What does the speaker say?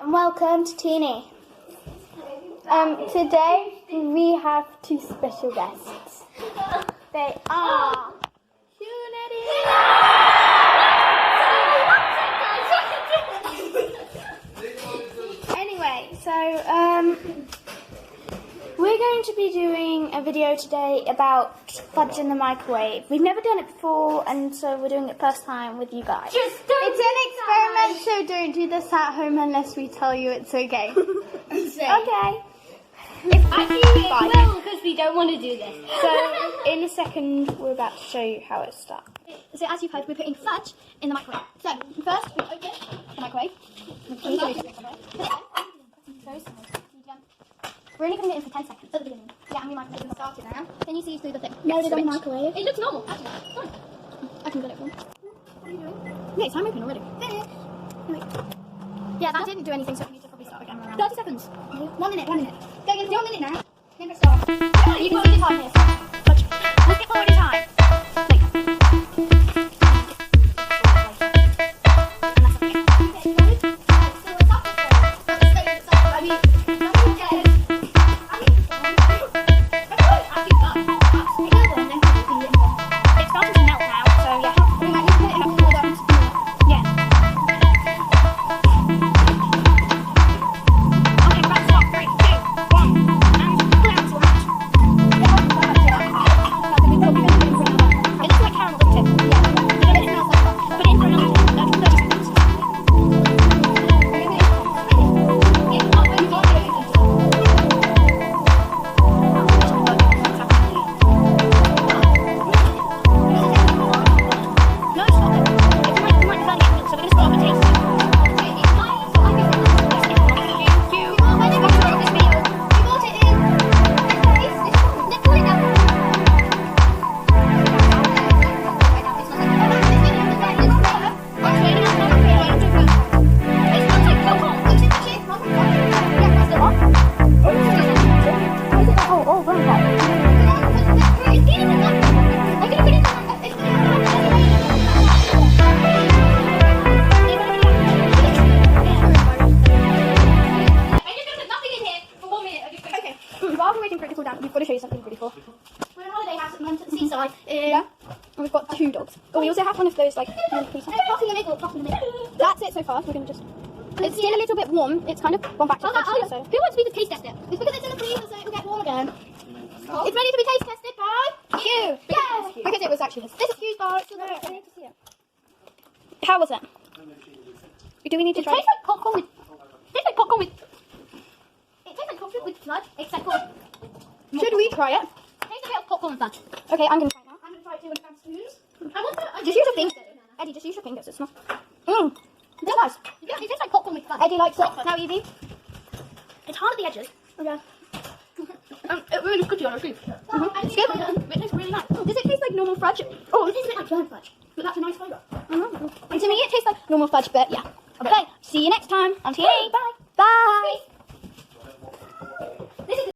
And welcome to Teeny. Today we have two special guests. They are Unity. Anyway, so we're going to be doing a video today about fudge in the microwave. We've never done it before, and so we're doing it first time with you guys. It's an experiment, so don't do this at home unless we tell you it's okay. Okay. If actually it will, because we don't want to do this. So in a second, we're about to show you how it starts. So as you've heard, we're putting fudge in the microwave. So first, we open the microwave. We're only putting it in for 10 seconds at the beginning. Yeah, and we might have started now. Then you see through the thing. No, they don't microwave. It looks normal, actually. Fine. I can get it for you. What are you doing? Yeah, it's time open already. Yeah, that didn't do anything, so we need to probably start again around 30 seconds. 1 minute, 1 minute. Go again, 1 minute now. Then press start. Yeah, you can see the time here. Fudge. Let's get forward in time. While we're waiting for it to cool down, we've got to show you something really cool. We're in a holiday house at the seaside. Yeah. And we've got 2 dogs. Oh, we also have one of those, like, pop in the middle, pop in the middle. That's it so far. We're going to just... It's still a little bit warm. It's kind of gone back to the fridge, so... Who wants me to taste test it? It's because it's in the freezer, so it will get warm again. It's ready to be taste tested by you. Yes! Because it was actually... This is Hugh's bar. It's still there. I need to see it. How was it? Do we need to try it? Tastes like popcorn with... It tastes like popcorn with... It tastes like popcorn with fudge, except for... Should we try it? Taste a bit of popcorn and fudge. Okay, I'm going to try it now. I'm going to try it too with some spoons. Just use your fingers. Eddie, just use your fingers. It's not... It's nice. Yeah, it tastes like popcorn with fudge. Eddie likes it. How easy? It's hard at the edges. Okay. It really is good on our teeth. It's good. It tastes really nice. Does it taste like normal fudge? Oh, it tastes a bit like burnt fudge. But that's a nice flavour. And to me, it tastes like normal fudge, but yeah. Okay, see you next time on TV. Bye. Bye.